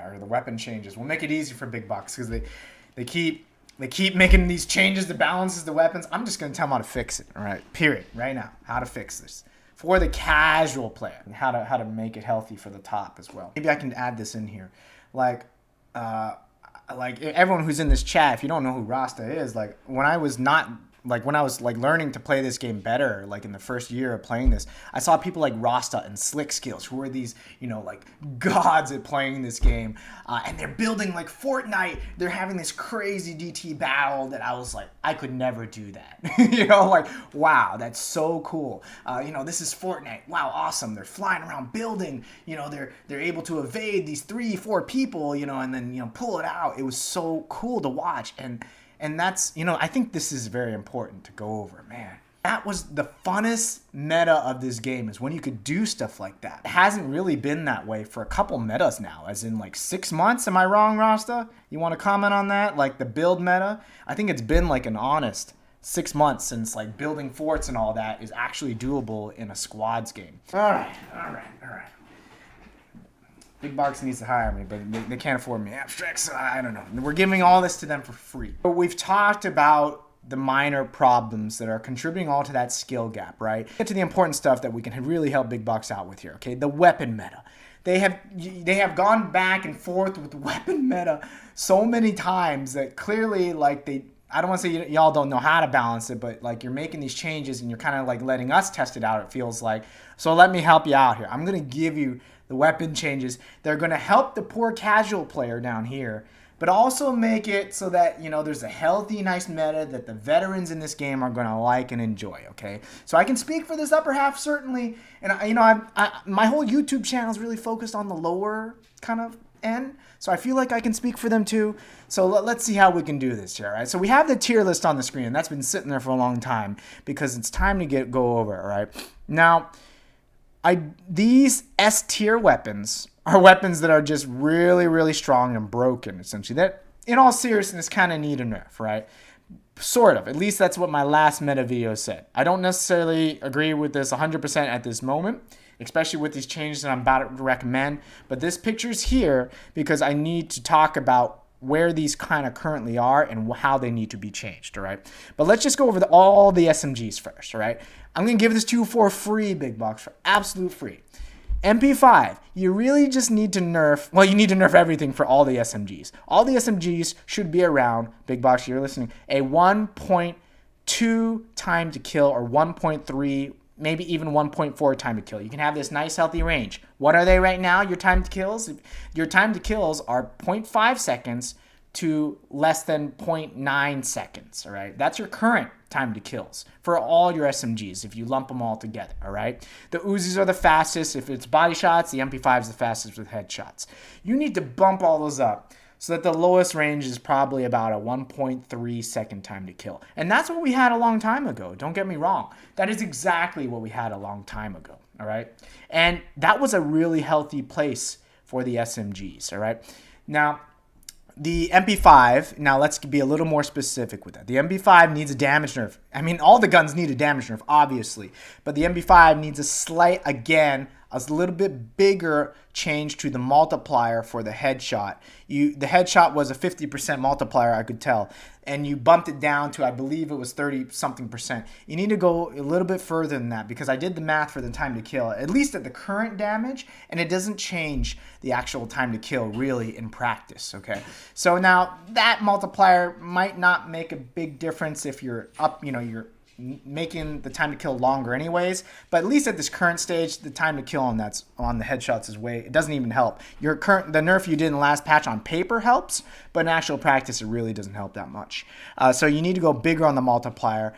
or the weapon changes will make it easy for big bucks because they keep making these changes to balances the weapons. I'm just going to tell them how to fix it. All right, period. Right now, how to fix this for the casual player, and how to make it healthy for the top as well. Maybe I can add this in here, like everyone who's in this chat. If you don't know who Rasta is, when I was learning to play this game better, like in the first year of playing this, I saw people like Rasta and Slick Skills, who were these, like gods at playing this game. And they're building like Fortnite. They're having this crazy DT battle that I was like, I could never do that. Wow, that's so cool. This is Fortnite. Wow, awesome. They're flying around building, they're able to evade these 3-4 people, and then, pull it out. It was so cool to watch. And that's, I think this is very important to go over, man. That was the funnest meta of this game, is when you could do stuff like that. It hasn't really been that way for a couple metas now, as in like 6 months. Am I wrong, Rasta? You want to comment on that? Like the build meta? I think it's been like an honest 6 months since like building forts and all that is actually doable in a squads game. All right. Big Box needs to hire me, but they can't afford me. Abstracts, so I don't know. We're giving all this to them for free. But we've talked about the minor problems that are contributing all to that skill gap, right? Get to the important stuff that we can really help Big Box out with here, okay? The weapon meta. They have gone back and forth with weapon meta so many times that clearly, I don't want to say y'all don't know how to balance it, but like you're making these changes and you're kind of like letting us test it out, it feels like. So let me help you out here. I'm going to give you the weapon changes. They're going to help the poor casual player down here, but also make it so that, there's a healthy, nice meta that the veterans in this game are going to like and enjoy, okay? So I can speak for this upper half, certainly. And, my whole YouTube channel is really focused on the lower kind of end. So I feel like I can speak for them too. So let's see how we can do this here, all right? So we have the tier list on the screen, and that's been sitting there for a long time because it's time to go over it, all right? Now, these S tier weapons are weapons that are just really, really strong and broken, essentially. That, in all seriousness, kind of need a nerf, right? Sort of. At least that's what my last meta video said. I don't necessarily agree with this 100% at this moment, especially with these changes that I'm about to recommend. But this picture's here because I need to talk about where these kind of currently are and how they need to be changed, all right? But let's just go over all the SMGs first, all right? I'm going to give this to you for free, Big Box, for absolute free. MP5, you really just need to nerf, you need to nerf everything for all the SMGs. All the SMGs should be around, Big Box, you're listening, a 1.2 time to kill or 1.3, maybe even 1.4 time to kill. You can have this nice healthy range. What are they right now, your time to kills? Your time to kills are 0.5 seconds to less than 0.9 seconds, all right? That's your current time to kills for all your SMGs if you lump them all together, all right? The Uzis are the fastest. If it's body shots, the MP5 is the fastest with headshots. You need to bump all those up so that the lowest range is probably about a 1.3 second time to kill. And that's what we had a long time ago. Don't get me wrong. That is exactly what we had a long time ago, all right? And that was a really healthy place for the SMGs, all right? Now, the MP5, now let's be a little more specific with that. The MP5 needs a damage nerf. I mean, all the guns need a damage nerf, obviously. But the MP5 needs a little bit bigger change to the multiplier for the headshot. The headshot was a 50% multiplier, I could tell. And you bumped it down to, I believe it was 30-something%. You need to go a little bit further than that because I did the math for the time to kill, at least at the current damage, and it doesn't change the actual time to kill really in practice, okay? So now that multiplier might not make a big difference if you're up, you're making the time to kill longer anyways, but at least at this current stage, the time to kill on the headshots is it doesn't even help. The nerf you did in the last patch on paper helps, but in actual practice, it really doesn't help that much. So you need to go bigger on the multiplier,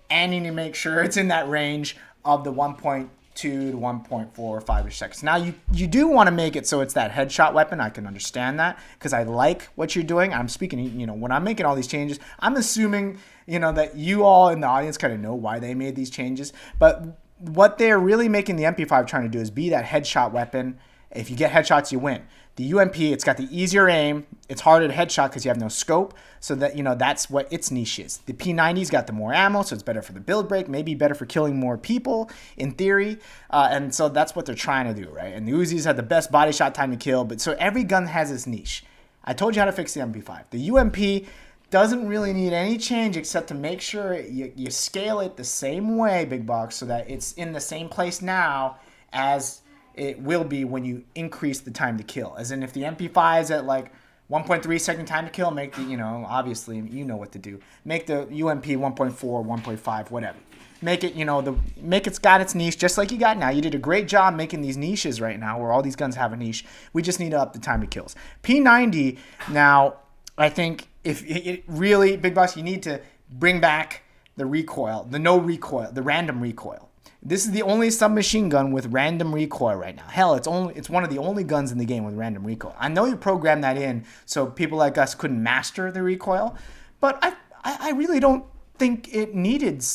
and you need to make sure it's in that range of the 1.2 to 1.4 or 5 seconds. Now you do want to make it so it's that headshot weapon. I can understand that because I like what you're doing. I'm speaking, when I'm making all these changes, I'm assuming, that you all in the audience kind of know why they made these changes. But what they're really making the MP5 trying to do is be that headshot weapon If you get headshots, you win. The UMP, it's got the easier aim. It's harder to headshot because you have no scope. So that, that's what its niche is. The P90's got the more ammo, so it's better for the build break, maybe better for killing more people in theory. And so that's what they're trying to do, right? And the Uzis have the best body shot time to kill. But so every gun has its niche. I told you how to fix the MP5. The UMP doesn't really need any change except to make sure you scale it the same way, Big Box, so that it's in the same place now as it will be when you increase the time to kill. As in, if the MP5 is at like 1.3 second time to kill, make the, obviously, you know what to do. Make the UMP 1.4, 1.5, whatever. Make it, it's got its niche just like you got now. You did a great job making these niches right now where all these guns have a niche. We just need to up the time to kills. P90, now, I think if it really, Big Boss, you need to bring back the recoil, the no recoil, the random recoil. This is the only submachine gun with random recoil right now. Hell, it's one of the only guns in the game with random recoil. I know you programmed that in so people like us couldn't master the recoil, but I really don't think it needed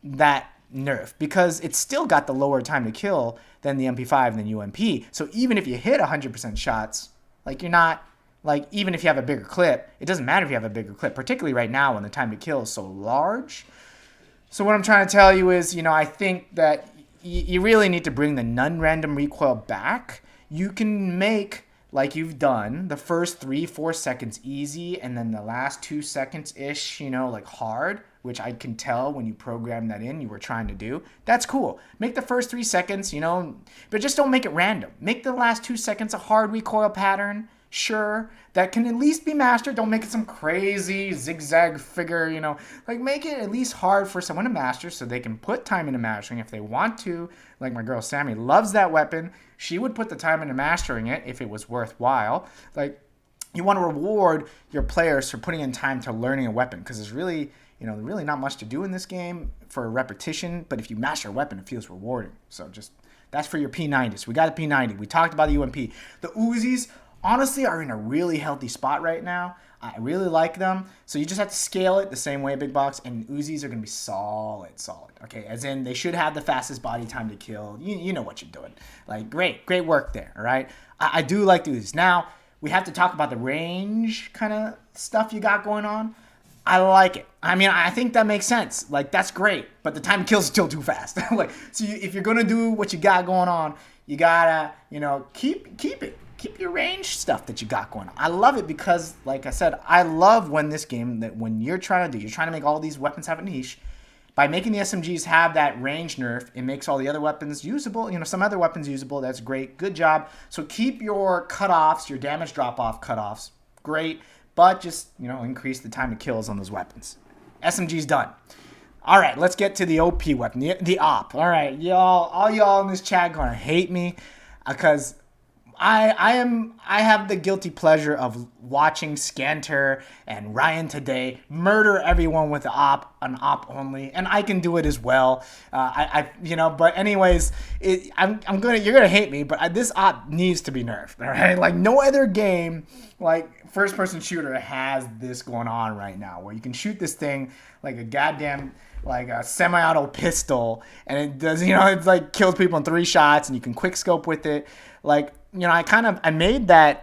that nerf because it's still got the lower time to kill than the MP5 and the UMP. So even if you hit 100% shots, like you're not, like even if you have a bigger clip, it doesn't matter if you have a bigger clip, particularly right now when the time to kill is so large. So what I'm trying to tell you is, I think that you really need to bring the non-random recoil back. You can make, like you've done, the first 3-4 seconds easy and then the last 2 seconds-ish, like hard, which I can tell when you program that in, you were trying to do. That's cool. Make the first 3 seconds, but just don't make it random. Make the last 2 seconds a hard recoil pattern. Sure, that can at least be mastered. Don't make it some crazy zigzag figure, like make it at least hard for someone to master so they can put time into mastering if they want to. Like my girl Sammy loves that weapon. She would put the time into mastering it if it was worthwhile. Like you want to reward your players for putting in time to learning a weapon because there's really, really not much to do in this game for repetition. But if you master a weapon, it feels rewarding. So just that's for your P90s. We got the P90. We talked about the UMP. The Uzis, honestly, are in a really healthy spot right now. I really like them. So you just have to scale it the same way, Big Box, and Uzis are going to be solid. Okay, as in they should have the fastest body time to kill. You know what you're doing. Like, great work there, all right? I do like the Uzis. Now, we have to talk about the range kind of stuff you got going on. I like it. I mean, I think that makes sense. Like, that's great, but the time to kill is still too fast. If you're going to do what you got going on, you got to, keep it. Keep your range stuff that you got going on. I love it because, like I said, I love when this game, that when you're trying to make all these weapons have a niche. By making the SMGs have that range nerf, it makes all the other weapons usable. Some other weapons usable. That's great. Good job. So keep your cutoffs, your damage drop-off cutoffs. Great. But just, increase the time to kills on those weapons. SMG's done. All right, let's get to the OP weapon, the op. All right, all y'all in this chat gonna hate me because I have the guilty pleasure of watching Scanter and Ryan today murder everyone with an op only, and I can do it as well. But anyways, you're gonna hate me, but this op needs to be nerfed. All right, like no other game, like first-person shooter has this going on right now, where you can shoot this thing like a goddamn like a semi-auto pistol, and it does, it's like kills people in 3 shots, and you can quick scope with it, like. I made the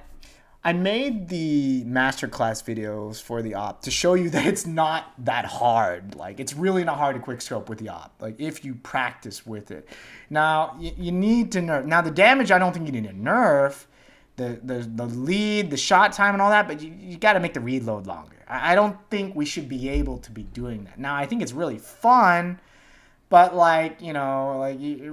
masterclass videos for the op to show you that it's not that hard. Like, it's really not hard to quick scope with the op, like if you practice with it. Now, you need to nerf. Now, the damage, I don't think you need to nerf. The lead, the shot time and all that, but you got to make the reload longer. I don't think we should be able to be doing that. Now, I think it's really fun. But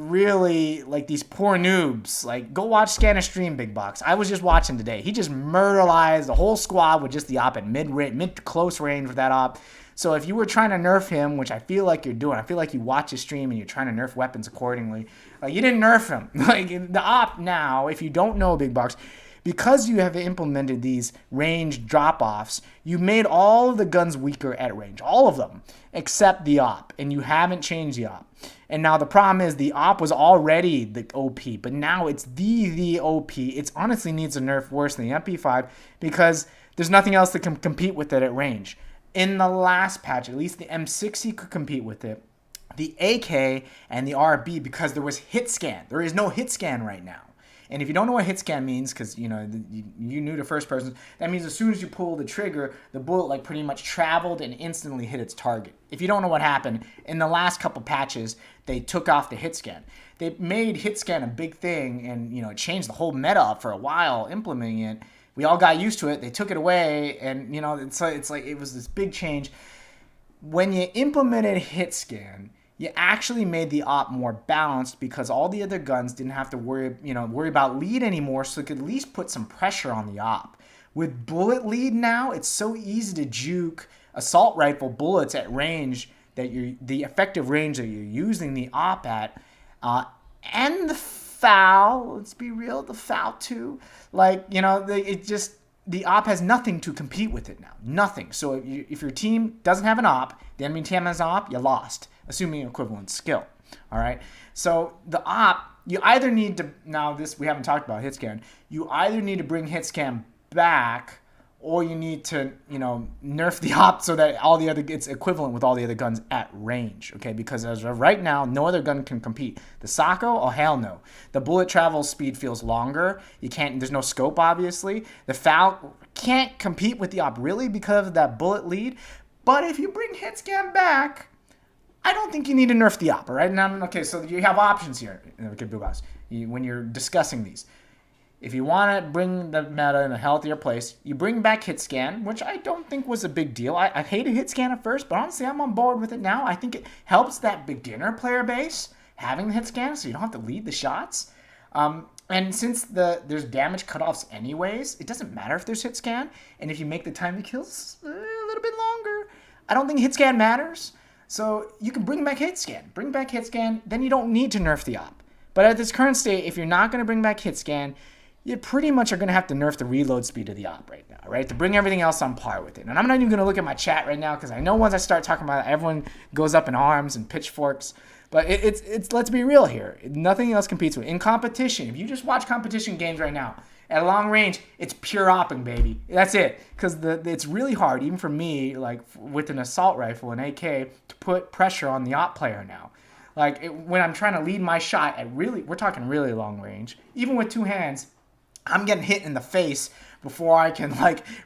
really, like these poor noobs, like go watch Scanner stream, Big Box. I was just watching today. He just murderized the whole squad with just the op at mid close range with that op. So if you were trying to nerf him, which I feel like you're doing, I feel like you watch his stream and you're trying to nerf weapons accordingly. Like you didn't nerf him. Like the op now, if you don't know, Big Box, because you have implemented these range drop-offs, you made all of the guns weaker at range. All of them, except the op. And you haven't changed the op. And now the problem is the op was already the OP, but now it's the OP. It honestly needs a nerf worse than the MP5 because there's nothing else that can compete with it at range. In the last patch, at least the M60 could compete with it. The AK and the RB, because there was hit scan. There is no hit scan right now. And if you don't know what hit scan means, because you knew to first person, that means as soon as you pull the trigger, the bullet like pretty much traveled and instantly hit its target. If you don't know what happened, in the last couple patches, they took off the hit scan. They made hit scan a big thing, and it changed the whole meta up for a while implementing it. We all got used to it. They took it away, and it's like it was this big change. When you implemented hit scan, you actually made the op more balanced because all the other guns didn't have to worry about lead anymore, so it could at least put some pressure on the op. With bullet lead now, it's so easy to juke assault rifle bullets at range that the effective range that you're using the op at, and the foul. Let's be real, the foul too. The op has nothing to compete with it now. Nothing. So if your team doesn't have an op, the enemy team has an op, you lost, assuming equivalent skill. All right. So the op, you either need to, we haven't talked about hit scan. You either need to bring hit scan back, or you need to, nerf the op so that it's equivalent with all the other guns at range, okay? Because as of right now, no other gun can compete. The Sako, oh hell no. The bullet travel speed feels longer. There's no scope, obviously. The foul can't compete with the op really because of that bullet lead. But if you bring hit scan back, I don't think you need to nerf the op, all right? Now, okay, so you have options here, when you're discussing these. If you want to bring the meta in a healthier place, you bring back hit scan, which I don't think was a big deal. I hated hit scan at first, but honestly, I'm on board with it now. I think it helps that beginner player base having the hit scan, so you don't have to lead the shots. And since there's damage cutoffs anyways, it doesn't matter if there's hit scan. And if you make the time to kills a little bit longer, I don't think hit scan matters. So you can bring back hit scan. Bring back hit scan, then you don't need to nerf the op. But at this current state, if you're not going to bring back hit scan, you pretty much are going to have to nerf the reload speed of the op right now, right? To bring everything else on par with it. And I'm not even going to look at my chat right now because I know once I start talking about it, everyone goes up in arms and pitchforks. But it's let's be real here. Nothing else competes with it. In competition, if you just watch competition games right now, at long range, it's pure opping, baby. That's it. Because it's really hard, even for me, like with an assault rifle, an AK, to put pressure on the op player now. When I'm trying to lead my shot we're talking really long range, even with two hands, I'm getting hit in the face before I can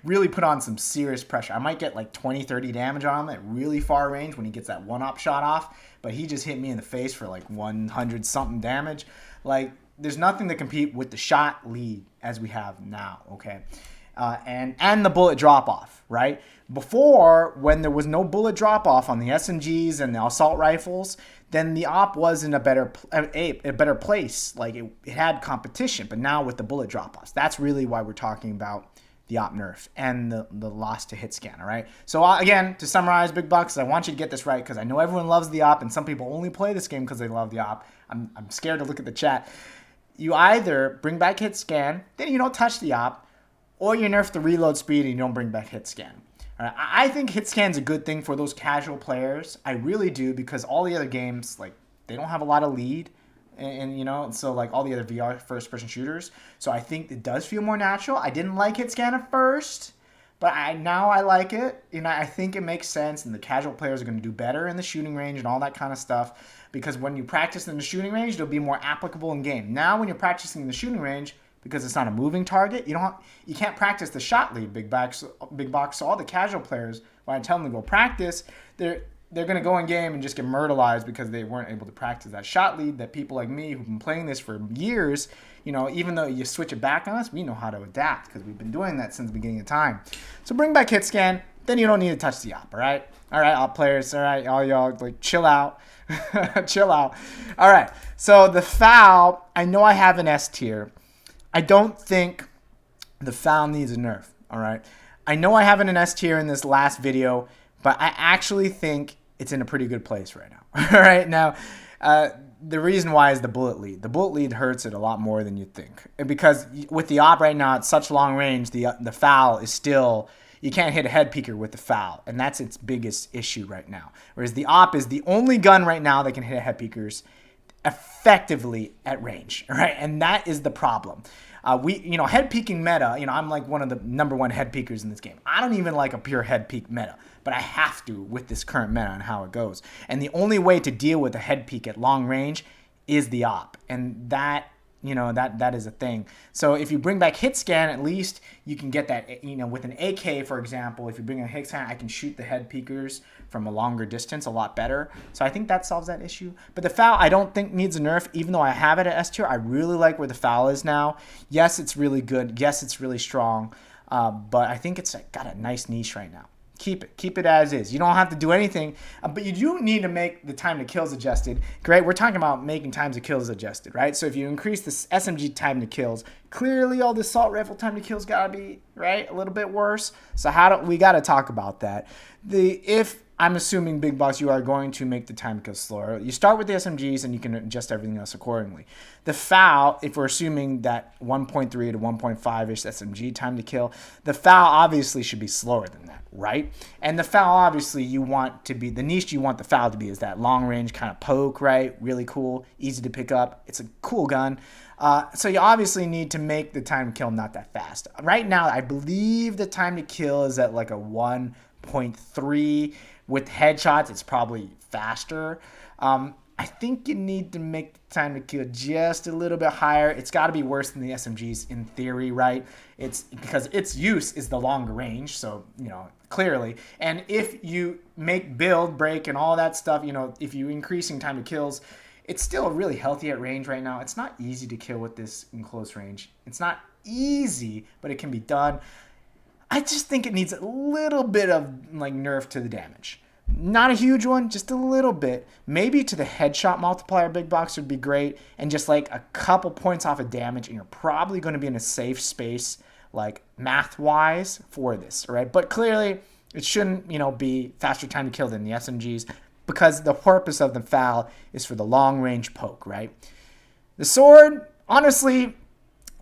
really put on some serious pressure. I might get 20, 30 damage on him at really far range when he gets that one-op shot off, but he just hit me in the face for 100 something damage. There's nothing to compete with the shot lead as we have now, okay? And the bullet drop off, right? Before, when there was no bullet drop off on the SMGs and the assault rifles, then the op was in a better place. It had competition, but now with the bullet drop offs, that's really why we're talking about the op nerf and the loss to hit scan, all right? So again, to summarize, Big Bucks, I want you to get this right because I know everyone loves the op and some people only play this game because they love the op. I'm scared to look at the chat. You either bring back hit scan, then you don't touch the op, or you nerf the reload speed and you don't bring back hit scan. I think hit scan's a good thing for those casual players. I really do, because all the other games, they don't have a lot of lead, and so all the other VR first-person shooters. So I think it does feel more natural. I didn't like hit scan at first, but now I like it. I think it makes sense, and the casual players are going to do better in the shooting range and all that kind of stuff, because when you practice in the shooting range, it'll be more applicable in game. Now, when you're practicing in the shooting range, because it's not a moving target, you can't practice the shot lead, big box. So all the casual players, when I tell them to go practice, they're going to go in game and just get murderized because they weren't able to practice that shot lead that people like me who've been playing this for years, even though you switch it back on us, we know how to adapt because we've been doing that since the beginning of time. So bring back hit scan, then you don't need to touch the op, all right? All right, op players, all right, all y'all, chill out. Chill out. All right, so the foul, I know I have an S tier. I don't think the foul needs a nerf, all right? I know I have an S tier in this last video, but I actually think it's in a pretty good place right now. All right, now, the reason why is the bullet lead. The bullet lead hurts it a lot more than you'd think. Because with the op right now at such long range, the foul is still, you can't hit a head peeker with the foul, and that's its biggest issue right now. Whereas the op is the only gun right now that can hit head peekers effectively at range, right? And that is the problem. Head peeking meta, I'm one of the #1 head peekers in this game. I don't even like a pure head peek meta, but I have to with this current meta and how it goes. And the only way to deal with a head peek at long range is the op. And that that is a thing. So if you bring back hit scan, at least you can get that, with an AK, for example, if you bring a hit scan, I can shoot the head peekers from a longer distance a lot better. So I think that solves that issue. But the FAL, I don't think needs a nerf, even though I have it at S tier. I really like where the FAL is now. Yes, it's really good. Yes, it's really strong. But I think it's got a nice niche right now. Keep it as is. You don't have to do anything, but you do need to make the time to kills adjusted. Great, we're talking about making times to kills adjusted, right? So if you increase the SMG time to kills, clearly all the assault rifle time to kills gotta be, right, a little bit worse. So we gotta talk about that. If I'm assuming Big Box, you are going to make the time to kill slower. You start with the SMGs and you can adjust everything else accordingly. The FAL, if we're assuming that 1.3 to 1.5-ish SMG time to kill, the FAL obviously should be slower than that, right? And the FAL, obviously, you want to be, the niche you want the FAL to be is that long range kind of poke, right? Really cool, easy to pick up. It's a cool gun. So you obviously need to make the time to kill not that fast. Right now, I believe the time to kill is at like a 1.3. With headshots, it's probably faster. I think you need to make the time to kill just a little bit higher. It's got to be worse than the SMGs in theory, right? It's because its use is the longer range, so, clearly. And if you make build, break, and all that stuff, if you're increasing time to kills, it's still really healthy at range right now. It's not easy to kill with this in close range. It's not easy, but it can be done. I just think it needs a little bit of nerf to the damage. Not a huge one, just a little bit. Maybe to the headshot multiplier Big Box would be great. And just a couple points off of damage, and you're probably going to be in a safe space, math-wise, for this, right? But clearly, it shouldn't, be faster time to kill than the SMGs, because the purpose of the FAL is for the long-range poke, right? The sword, honestly,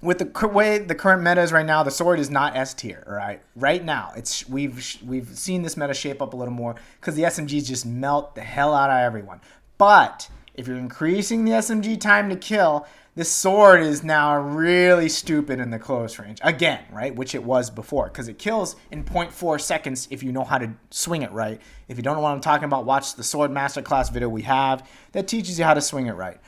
with the way the current meta is right now, the sword is not S tier, right? Right now, we've seen this meta shape up a little more because the SMGs just melt the hell out of everyone. But if you're increasing the SMG time to kill, this sword is now really stupid in the close range. Again, right? Which it was before, because it kills in 0.4 seconds if you know how to swing it right. If you don't know what I'm talking about, watch the Sword Masterclass video we have that teaches you how to swing it right.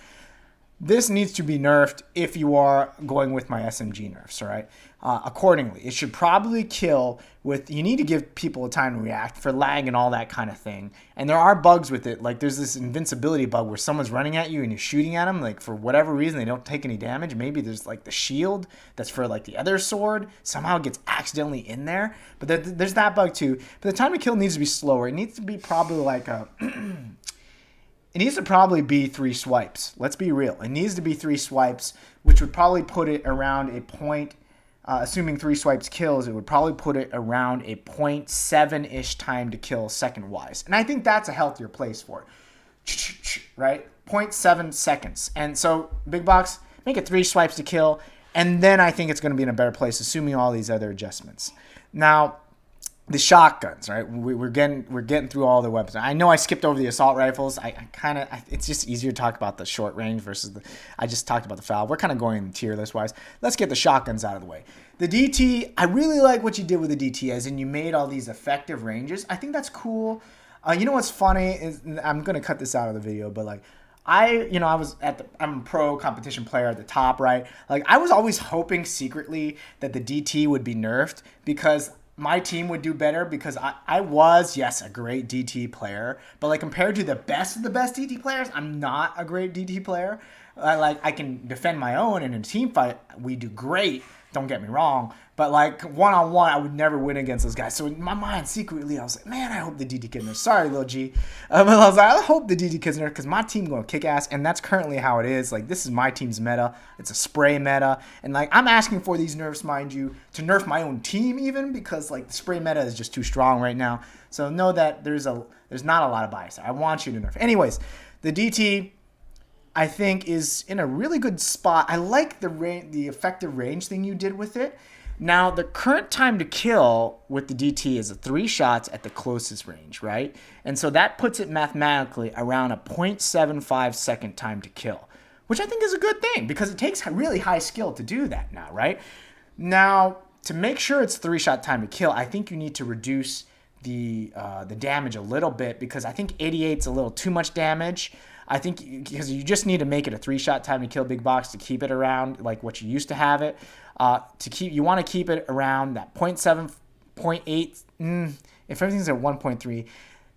This needs to be nerfed if you are going with my SMG nerfs, all right? Accordingly, it should probably kill with, you need to give people a time to react for lag and all that kind of thing. And there are bugs with it. There's this invincibility bug where someone's running at you and you're shooting at them. For whatever reason, they don't take any damage. Maybe there's the shield that's for the other sword somehow gets accidentally in there. But there's that bug too. But the time to kill needs to be slower. It needs to be probably it needs to probably be 3 swipes. Let's be real. It needs to be 3 swipes, which would probably put it around a point, assuming 3 swipes kills, it would probably put it around a 0.7-ish time to kill second-wise. And I think that's a healthier place for it, right? 0.7 seconds. And so, Big Box, make it 3 swipes to kill, and then I think it's going to be in a better place, assuming all these other adjustments. Now, the shotguns, right? We're getting through all the weapons. I know I skipped over the assault rifles. It's just easier to talk about the short range versus I just talked about the FAL. We're kind of going tier list wise. Let's get the shotguns out of the way. The DT, I really like what you did with the DT, as in you made all these effective ranges. I think that's cool. You know what's funny is, I'm gonna cut this out of the video, but I'm a pro competition player at the top, right? I was always hoping secretly that the DT would be nerfed because my team would do better, because I was, yes, a great DT player, but compared to the best of the best DT players, I'm not a great DT player. I can defend my own, and in a team fight, we do great. Don't get me wrong, but one-on-one, I would never win against those guys. So in my mind, secretly, I was like, man, I hope the DT gets nerfed. Sorry, Lil G. But I was like, I hope the DT gets nerfed because my team going to kick ass, and that's currently how it is. This is my team's meta. It's a spray meta, and I'm asking for these nerfs, mind you, to nerf my own team even, because the spray meta is just too strong right now. So know that there's not a lot of bias. I want you to nerf. Anyways, the DT, I think, is in a really good spot. I like the effective range thing you did with it. Now, the current time to kill with the DT is 3 shots at the closest range, right? And so that puts it mathematically around a 0.75 second time to kill, which I think is a good thing because it takes really high skill to do that now, right? Now, to make sure it's 3-shot time to kill, I think you need to reduce the damage a little bit, because I think 88's a little too much damage. I think because you just need to make it a 3-shot time to kill big box to keep it around like what you used to have it. You want to keep it around that 0.7, 0.8. If everything's at 1.3,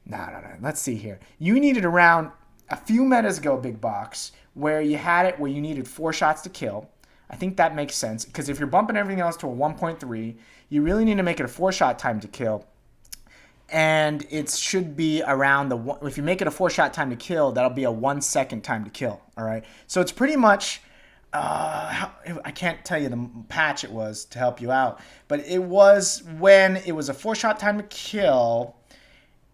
no. Let's see here. You needed around a few metas ago, big box, where you had it where you needed 4 shots to kill. I think that makes sense because if you're bumping everything else to a 1.3, you really need to make it a 4-shot time to kill. And it should be around if you make it a 4-shot time to kill, that'll be a 1-second time to kill. All right. So it's pretty much, I can't tell you the patch it was to help you out, but it was when it was a 4-shot time to kill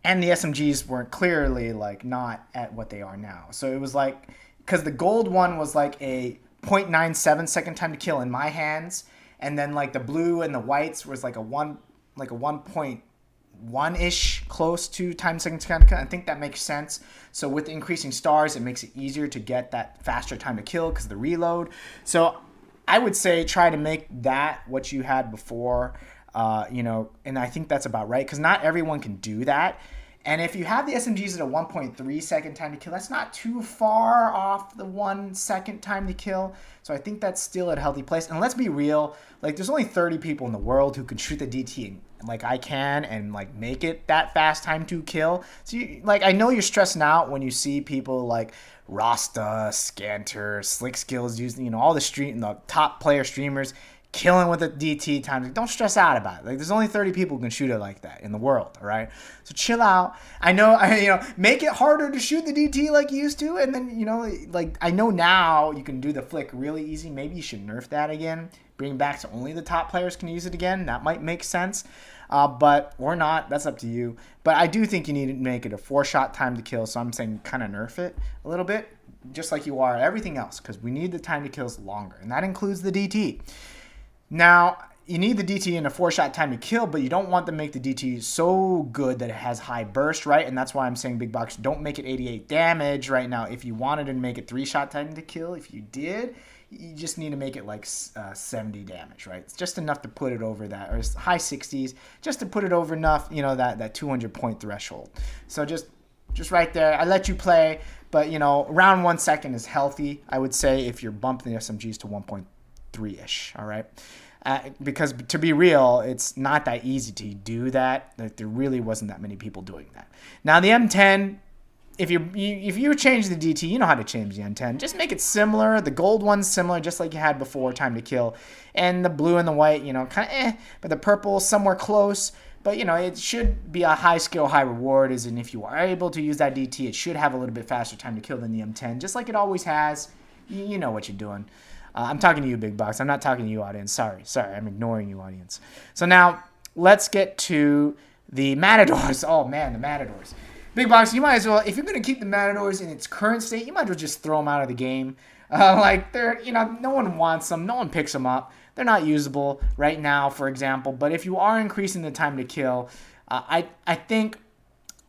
and the SMGs weren't clearly like not at what they are now. So it was like, because the gold one was like a 0.97 second time to kill in my hands. And then like the blue and the whites was like a 1.1-ish close to time second time to kill. I think that makes sense. So with the increasing stars, it makes it easier to get that faster time to kill because of the reload. So I would say try to make that what you had before, and I think that's about right because not everyone can do that. And if you have the SMGs at a 1.3 second time to kill, that's not too far off the 1 second time to kill. So I think that's still at a healthy place. And let's be real, like there's only 30 people in the world who can shoot the DT like I can and like make it that fast time to kill. So I know you're stressing out when you see people like Rasta, Scanter, Slick Skills using, all the top player streamers killing with a DT time. Don't stress out about it. Like there's only 30 people who can shoot it like that in the world, all right? So chill out. I know, make it harder to shoot the DT like you used to, and then, I know now you can do the flick really easy. Maybe you should nerf that again. Bring back so only the top players can use it again. That might make sense. Or not. That's up to you. But I do think you need to make it a 4-shot time to kill, so I'm saying kind of nerf it a little bit, just like you are everything else, because we need the time to kills longer, and that includes the DT. Now, you need the DT in a 4-shot time to kill, but you don't want to make the DT so good that it has high burst, right? And that's why I'm saying big box, don't make it 88 damage right now. If you wanted to make it 3-shot time to kill, if you did, you just need to make it like 70 damage, right? It's just enough to put it over that, or high 60s, just to put it over enough, that 200 point threshold. So just right there. I let you play, but around 1 second is healthy, I would say, if you're bumping the SMGs to 1.3-ish, all right? Because to be real, it's not that easy to do that. Like, there really wasn't that many people doing that. Now the M10, if you change the DT, you know how to change the M10. Just make it similar. The gold one's similar, just like you had before, time to kill, and the blue and the white, kind of but the purple somewhere close. But it should be a high skill, high reward. And if you are able to use that DT, it should have a little bit faster time to kill than the M10, just like it always has. You know what you're doing. I'm talking to you, Big Box. I'm not talking to you, audience. Sorry. I'm ignoring you, audience. So now let's get to the Matadors. Oh, man, the Matadors. Big Box, you might as well, if you're going to keep the Matadors in its current state, you might as well just throw them out of the game. They're, no one wants them. No one picks them up. They're not usable right now, for example. But if you are increasing the time to kill, I think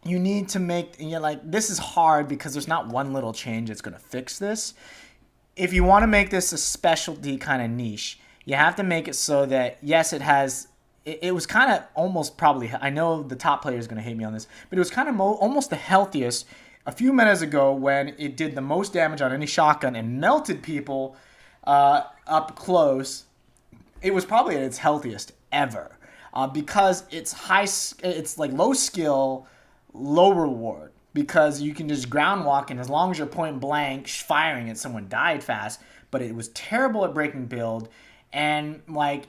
you need to make, this is hard because there's not one little change that's going to fix this. If you want to make this a specialty kind of niche, you have to make it so that, yes, it was kind of almost probably, I know the top player is going to hate me on this, but it was kind of almost the healthiest a few minutes ago when it did the most damage on any shotgun and melted people up close. It was probably at its healthiest ever because it's like low skill, low reward. Because you can just ground walk, and as long as you're point blank firing at someone died fast, but it was terrible at breaking build, and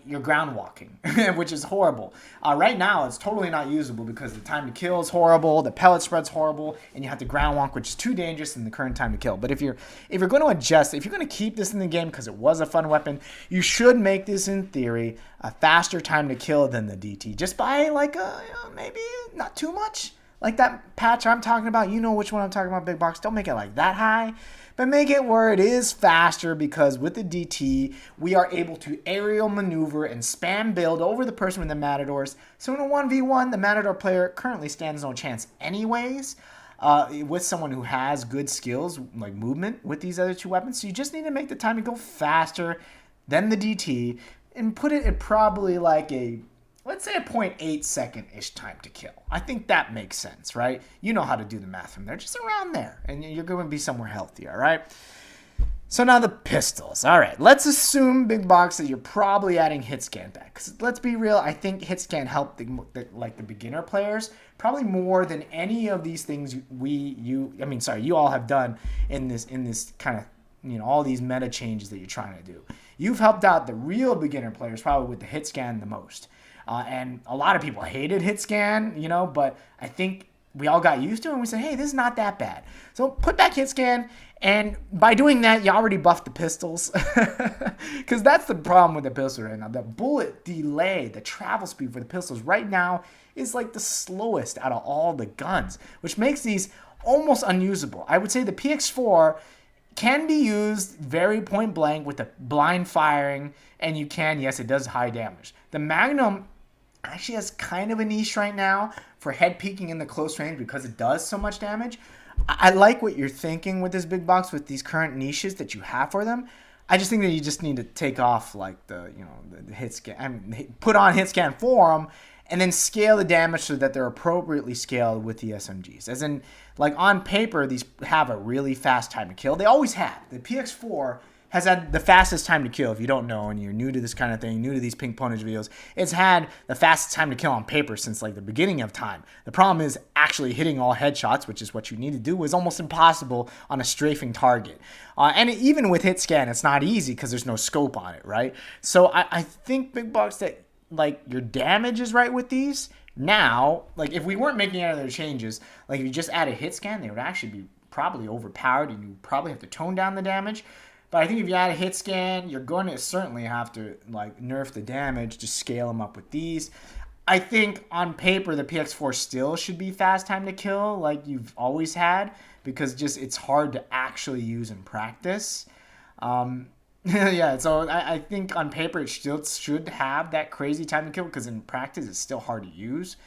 you're ground walking, which is horrible. Right now, it's totally not usable because the time to kill is horrible, the pellet spread's horrible, and you have to ground walk, which is too dangerous in the current time to kill. But if you're going to adjust, if you're going to keep this in the game because it was a fun weapon, you should make this, in theory, a faster time to kill than the DT, just by maybe not too much. Like that patch I'm talking about, you know which one I'm talking about, Big Box. Don't make it like that high, but make it where it is faster because with the DT, we are able to aerial maneuver and spam build over the person with the Matadors. So in a 1v1, the Matador player currently stands no chance anyways with someone who has good skills like movement with these other two weapons. So you just need to make the time to go faster than the DT and put it at probably like a let's say a 0.8 second-ish time to kill. I think that makes sense, right? You know how to do the math from there, just around there, and you're going to be somewhere healthy, all right? So now the pistols. All right, let's assume, Big Box, that you're probably adding hit scan back. Because let's be real, I think hit scan helped the beginner players probably more than any of these things you all have done in this kind of, all these meta changes that you're trying to do. You've helped out the real beginner players probably with the hit scan the most. And a lot of people hated hit scan, but I think we all got used to it and we said, hey, this is not that bad. So put back hit scan, and by doing that, you already buffed the pistols. Because that's the problem with the pistol right now. The bullet delay, the travel speed for the pistols right now is like the slowest out of all the guns, which makes these almost unusable. I would say the PX4 can be used very point blank with the blind firing, and yes, it does high damage. The Magnum actually has kind of a niche right now for head peeking in the close range because it does so much damage. I like what you're thinking with this Big Box with these current niches that you have for them. I just think that you just need to take off like the hit scan, put on hit scan for them, and then scale the damage so that they're appropriately scaled with the SMGs. As in, like on paper, these have a really fast time to kill. They always have. The PX4 has had the fastest time to kill. If you don't know and you're new to this kind of thing, new to these pink pwnage videos, it's had the fastest time to kill on paper since like the beginning of time. The problem is actually hitting all headshots, which is what you need to do, is almost impossible on a strafing target. And even with hit scan, it's not easy because there's no scope on it, right? So I think, Big Box, that like your damage is right with these. Now, like if we weren't making any other changes, like if you just add a hit scan, they would actually be probably overpowered and you probably have to tone down the damage. But I think if you add a hit scan, you're going to certainly have to like nerf the damage to scale them up with these. I think on paper the PX4 still should be fast time to kill like you've always had, because just it's hard to actually use in practice. Yeah, so I think on paper it still should have that crazy time to kill because in practice it's still hard to use.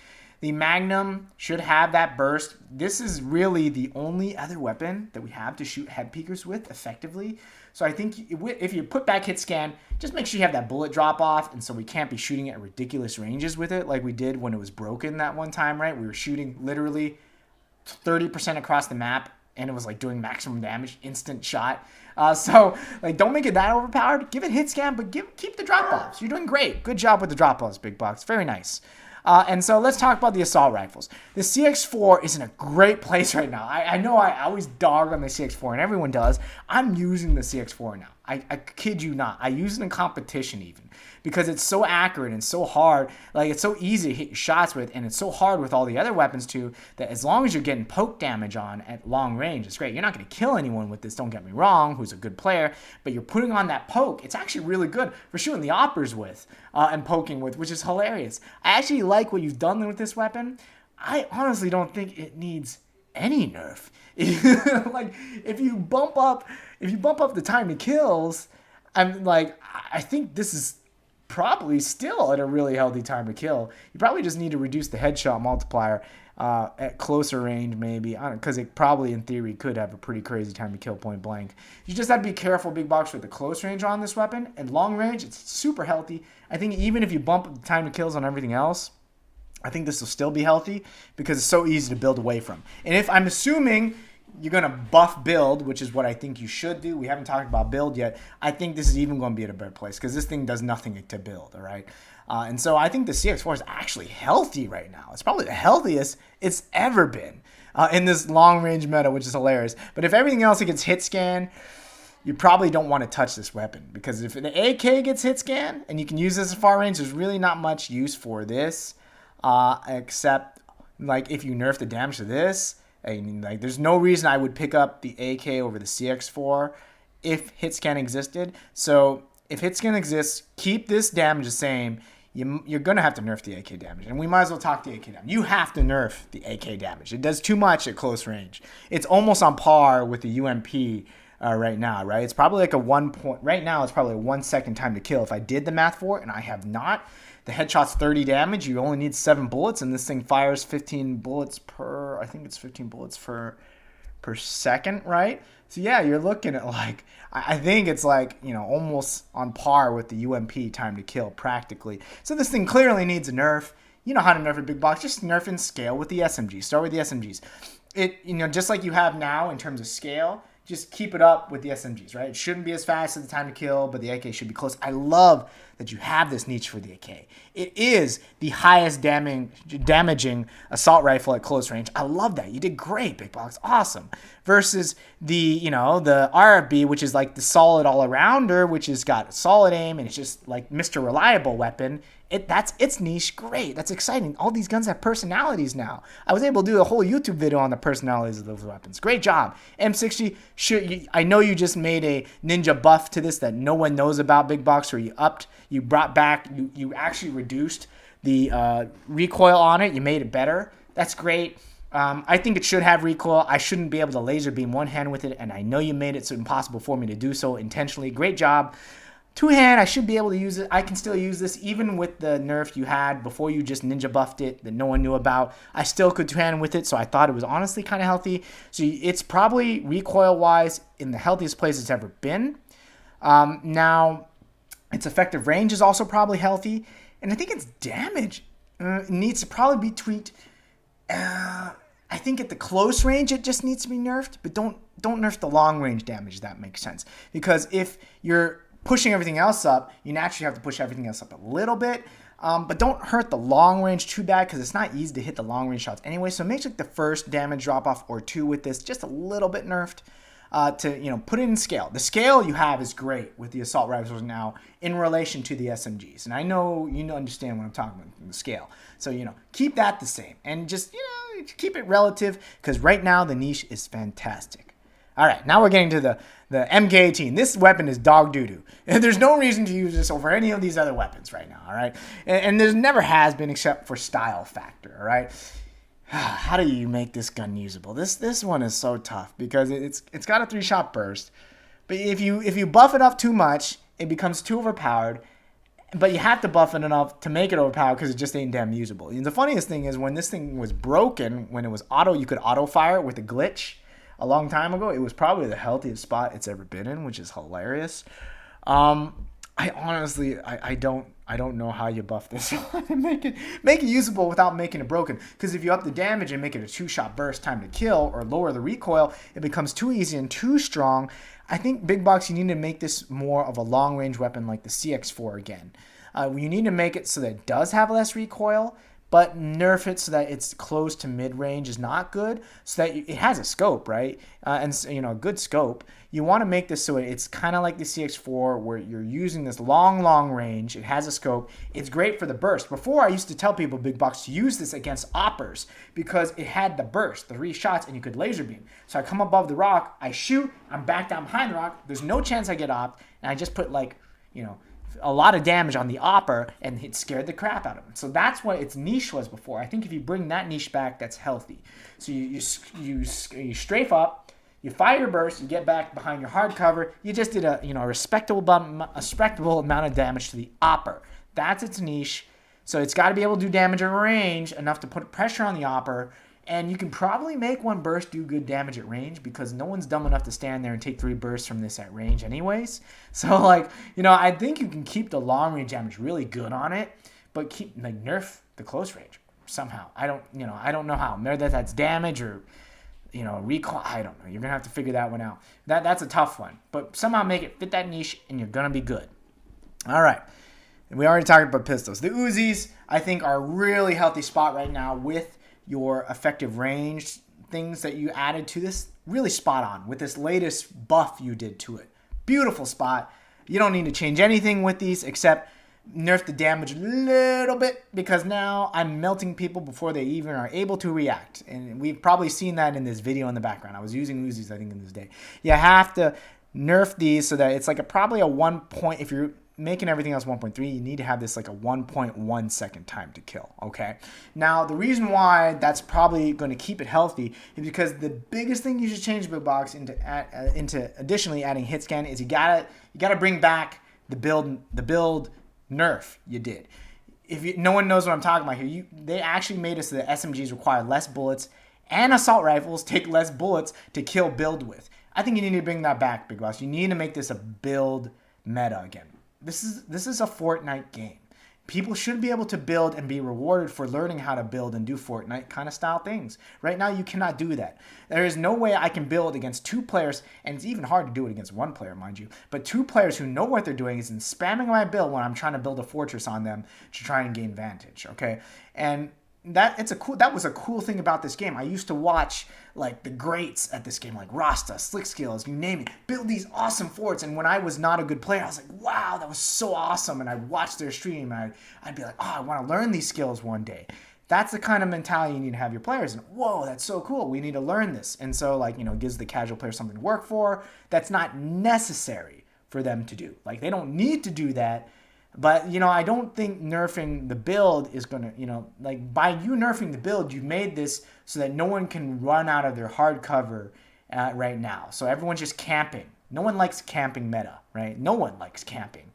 The Magnum should have that burst. This is really the only other weapon that we have to shoot head peekers with effectively. So I think if you put back hit scan, just make sure you have that bullet drop off, and so we can't be shooting at ridiculous ranges with it like we did when it was broken that one time, right? We were shooting literally 30% across the map, and it was like doing maximum damage, instant shot. So like don't make it that overpowered. Give it hit scan, but keep the drop offs. You're doing great. Good job with the drop offs, Big Box. Very nice. And so let's talk about the assault rifles. The CX4 is in a great place right now. I know I always dog on the CX4, and everyone does. I'm using the CX4 now. I kid you not. I use it in competition even because it's so accurate and so hard. Like it's so easy to hit your shots with, and it's so hard with all the other weapons too, that as long as you're getting poke damage on at long range, it's great. You're not going to kill anyone with this, don't get me wrong, who's a good player, but you're putting on that poke. It's actually really good for shooting the oppers with and poking with, which is hilarious. I actually like what you've done with this weapon. I honestly don't think it needs any nerf. Like if you bump up the time to kills, I think this is probably still at a really healthy time to kill. You probably just need to reduce the headshot multiplier at closer range, maybe, because it probably in theory could have a pretty crazy time to kill point blank. You just have to be careful, Big Box, with the close range on this weapon. And long range, it's super healthy. I think even if you bump up the time to kills on everything else, I think this will still be healthy because it's so easy to build away from. And if I'm assuming you're going to buff build, which is what I think you should do. We haven't talked about build yet. I think this is even going to be at a better place because this thing does nothing to build, all right? And so I think the CX4 is actually healthy right now. It's probably the healthiest it's ever been in this long-range meta, which is hilarious. But if everything else gets hit scan, you probably don't want to touch this weapon because if the AK gets hit scan and you can use this at far range, there's really not much use for this except like if you nerf the damage to this. I mean, like, there's no reason I would pick up the AK over the CX4 if hit scan existed. So if hit scan exists, keep this damage the same. You're going to have to nerf the AK damage. And we might as well talk the AK damage. You have to nerf the AK damage. It does too much at close range. It's almost on par with the UMP right now, right? It's probably like right now it's probably a 1 second time to kill. If I did the math for it, and I have not, the headshot's 30 damage. You only need 7 bullets, and this thing fires 15 bullets per, I think it's 15 bullets per per second, right? So yeah, you're looking at like, I think it's like, almost on par with the UMP time to kill practically. So this thing clearly needs a nerf. You know how to nerf a big box, just nerf and scale with the SMGs. Start with the SMGs. Just like you have now in terms of scale, just keep it up with the SMGs, right? It shouldn't be as fast as the time to kill, but the AK should be close. I love that you have this niche for the AK. It is the highest damaging assault rifle at close range. I love that. You did great, Big Box. Awesome. Versus the RFB, which is like the solid all-arounder, which has got solid aim, and it's just like Mr. Reliable weapon. That's its niche. Great. That's exciting. All these guns have personalities now. I was able to do a whole YouTube video on the personalities of those weapons. Great job. M60, I know you just made a ninja buff to this that no one knows about, Big Box, where you brought back, you actually reduced the recoil on it. You made it better. That's great. I think it should have recoil. I shouldn't be able to laser beam one hand with it, and I know you made it so impossible for me to do so intentionally. Great job. Two hand, I should be able to use it. I can still use this even with the nerf you had before you just ninja buffed it that no one knew about. I still could two hand with it, so I thought it was honestly kind of healthy. So it's probably recoil-wise in the healthiest place it's ever been. Now, its effective range is also probably healthy, and I think its damage needs to probably be tweaked. I think at the close range it just needs to be nerfed, but don't nerf the long range damage, if that makes sense. Because if you're pushing everything else up, you naturally have to push everything else up a little bit, but don't hurt the long range too bad because it's not easy to hit the long range shots anyway. So make like the first damage drop off or two with this just a little bit nerfed to put it in scale. The scale you have is great with the assault rifles now in relation to the SMGs, and I know you understand what I'm talking about, the scale. So keep that the same and just keep it relative because right now the niche is fantastic. All right, now we're getting to the MK18. This weapon is dog doo-doo. And there's no reason to use this over any of these other weapons right now, all right? And there never has been except for style factor, all right? How do you make this gun usable? This one is so tough because it's got a 3-shot burst. But if you buff it up too much, it becomes too overpowered. But you have to buff it enough to make it overpowered because it just ain't damn usable. And the funniest thing is when this thing was broken, when it was you could auto fire it with a glitch. A long time ago, it was probably the healthiest spot it's ever been in, which is hilarious. I honestly, I don't know how you buff this and make it usable without making it broken. Because if you up the damage and make it a 2-shot burst time to kill or lower the recoil, it becomes too easy and too strong. I think Big Box, you need to make this more of a long range weapon like the CX4 again. You need to make it so that it does have less recoil, but nerf it so that it's close to mid-range is not good, so that it has a scope, right? And a good scope. You want to make this so it's kind of like the CX4 where you're using this long range. It has a scope. It's great for the burst. Before, I used to tell people, Big Box, to use this against oppers because it had the burst, the 3 shots, and you could laser beam. So I come above the rock, I shoot, I'm back down behind the rock. There's no chance I get opped, and I just put a lot of damage on the opper, and it scared the crap out of him. So that's what its niche was before. I think if you bring that niche back, that's healthy. So you strafe up, you fire your burst, you get back behind your hard cover. You just did a respectable amount of damage to the opper. That's its niche. So it's got to be able to do damage at range enough to put pressure on the opper. And you can probably make one burst do good damage at range because no one's dumb enough to stand there and take 3 bursts from this at range anyways. So I think you can keep the long range damage really good on it, but nerf the close range somehow. I don't know how. Whether that's damage or recoil, I don't know. You're gonna have to figure that one out. That's a tough one, but somehow make it fit that niche and you're gonna be good. All right. We already talked about pistols. The Uzis, I think, are a really healthy spot right now with your effective range things that you added to this. Really spot on with this latest buff you did to it. Beautiful spot. You don't need to change anything with these except nerf the damage a little bit because now I'm melting people before they even are able to react. And we've probably seen that in this video in the background. I was using Uzis, I think, in this day. You have to nerf these so that it's probably a 1 point. If you're making everything else 1.3, you need to have this a 1.1 second time to kill, okay? Now, the reason why that's probably going to keep it healthy is because the biggest thing you should change Big Box into additionally adding hit scan is you gotta bring back the build nerf you did. No one knows what I'm talking about here. They actually made it so that SMGs require less bullets and assault rifles take less bullets to kill build with. I think you need to bring that back, Big Boss. You need to make this a build meta again. This is a Fortnite game. People should be able to build and be rewarded for learning how to build and do Fortnite kind of style things. Right now, you cannot do that. There is no way I can build against 2 players, and it's even hard to do it against 1 player, mind you, but 2 players who know what they're doing is in spamming my build when I'm trying to build a fortress on them to try and gain vantage, okay? And that was a cool thing about this game. I used to watch like the greats at this game, like Rasta, Slick Skills, you name it, build these awesome forts. And when I was not a good player, I was like, wow, that was so awesome. And I'd watch their stream and I'd be like, oh, I want to learn these skills one day. That's the kind of mentality you need to have your players. And whoa, that's so cool. We need to learn this. And so like, you know, it gives the casual player something to work for. That's not necessary for them to do. Like they don't need to do that. But, you know, I don't think nerfing the build is going to, you know, like by you nerfing the build, you've made this so that no one can run out of their hard cover right now. So everyone's just camping. No one likes camping meta, right? No one likes camping.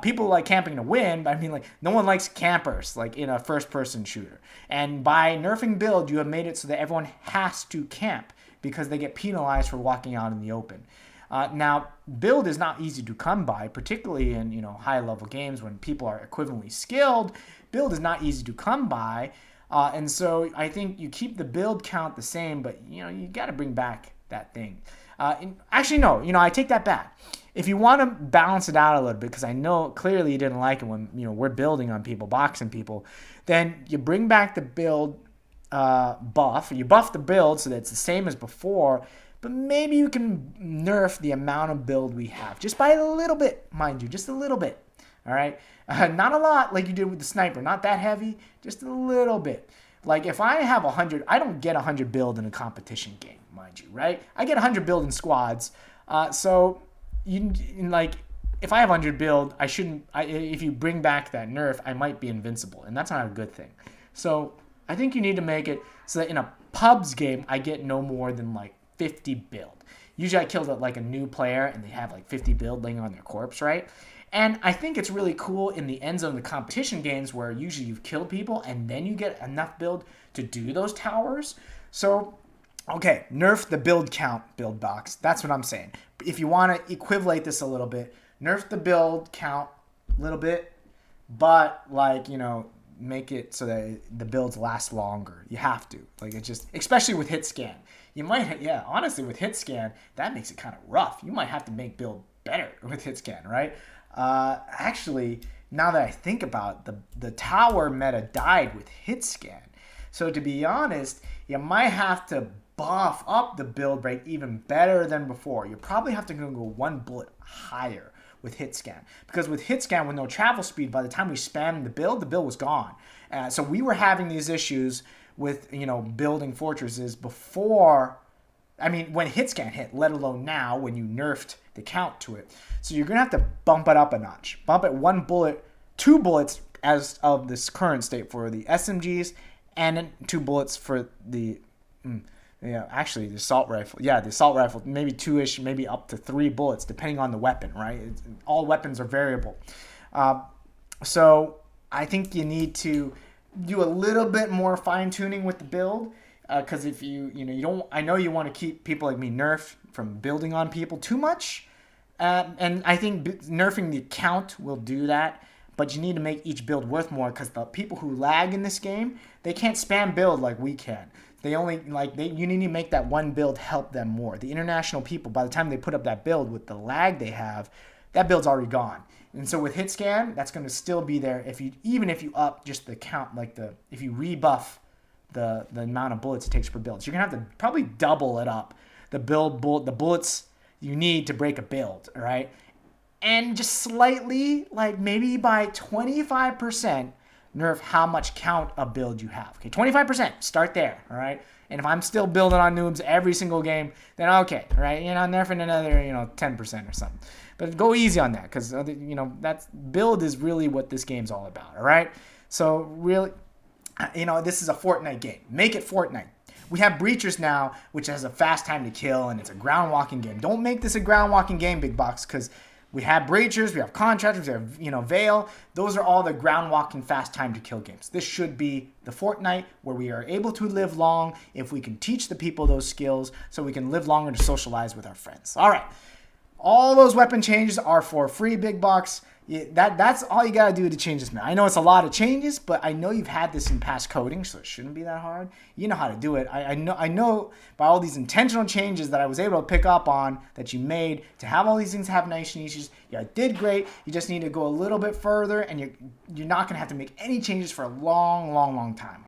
People like camping to win, but I mean, like, no one likes campers, like in a first-person shooter. And by nerfing build, you have made it so that everyone has to camp because they get penalized for walking out in the open. Now, build is not easy to come by, particularly in, you know, high-level games when people are equivalently skilled. Build is not easy to come by, and so I think you keep the build count the same, but, you know, you got to bring back that thing. Actually, no, you know, I take that back. If you want to balance it out a little bit, because I know clearly you didn't like it when, you know, we're building on people, boxing people, then you bring back the build buff. You buff the build so that it's the same as before, but maybe you can nerf the amount of build we have. Just by a little bit, mind you. Just a little bit. All right? Not a lot like you did with the sniper. Not that heavy. Just a little bit. Like if I have 100, I don't get 100 build in a competition game, mind you, right? I get 100 build in squads. So, like, if I have 100 build, I shouldn't, if you bring back that nerf, I might be invincible. And that's not a good thing. So, I think you need to make it so that in a pubs game, I get no more than like 50 build. Usually I killed like a new player and they have like 50 build laying on their corpse, right? And I think it's really cool in the end zone of the competition games where usually you've killed people and then you get enough build to do those towers. So, okay, nerf the build count, build box. That's what I'm saying. If you want to equivalate this a little bit, nerf the build count a little bit, but like, you know, make it so that the builds last longer. You have to. Like it just, especially with hit scan. You might, yeah, honestly, with hit scan, that makes it kind of rough. You might have to make build better with hit scan, right? Actually, now that I think about it, the tower meta died with hit scan. So to be honest, you might have to buff up the build rate even better than before. You probably have to go 1 bullet higher with hit scan. Because with hit scan, with no travel speed, by the time we spammed the build was gone. So we were having these issues with, you know, building fortresses before, I mean, when hit scan hit, let alone now when you nerfed the count to it. So you're going to have to bump it up a notch. Bump it 1 bullet, 2 bullets as of this current state for the SMGs, and then 2 bullets for the, actually the assault rifle. Yeah, the assault rifle, maybe 2-ish, maybe up to 3 bullets, depending on the weapon, right? All weapons are variable. So I think you need to do a little bit more fine-tuning with the build, because if you don't, I know you want to keep people like me nerfed from building on people too much, and I think nerfing the count will do that, but you need to make each build worth more, because the people who lag in this game, they can't spam build like we can. They only, you need to make that 1 build help them more. The international people, by the time they put up that build with the lag they have, that build's already gone. And so with hit scan, that's going to still be there even if you up just the count, if you rebuff the amount of bullets it takes per build. So you're going to have to probably double it up, the bullets you need to break a build, all right? And just slightly, like maybe by 25%, nerf how much count of build you have. Okay, 25%, start there, all right? And if I'm still building on noobs every single game, then okay, all right? You know, nerfing another, 10% or something. But go easy on that, because, that's build is really what this game's all about, all right? So really, this is a Fortnite game. Make it Fortnite. We have Breachers now, which has a fast time to kill, and it's a ground walking game. Don't make this a ground walking game, Big Box, because We have breachers, we have contractors, we have, Veil. Those are all the ground walking fast time to kill games. This should be the Fortnite where we are able to live long if we can teach the people those skills so we can live longer to socialize with our friends. All right. All those weapon changes are for free, big bucks. That's all you gotta do to change this map. I know it's a lot of changes, but I know you've had this in past coding, so it shouldn't be that hard. You know how to do it. I know by all these intentional changes that I was able to pick up on that you made to have all these things have nice niches. You did great. You just need to go a little bit further, and you're not gonna have to make any changes for a long, long, long time.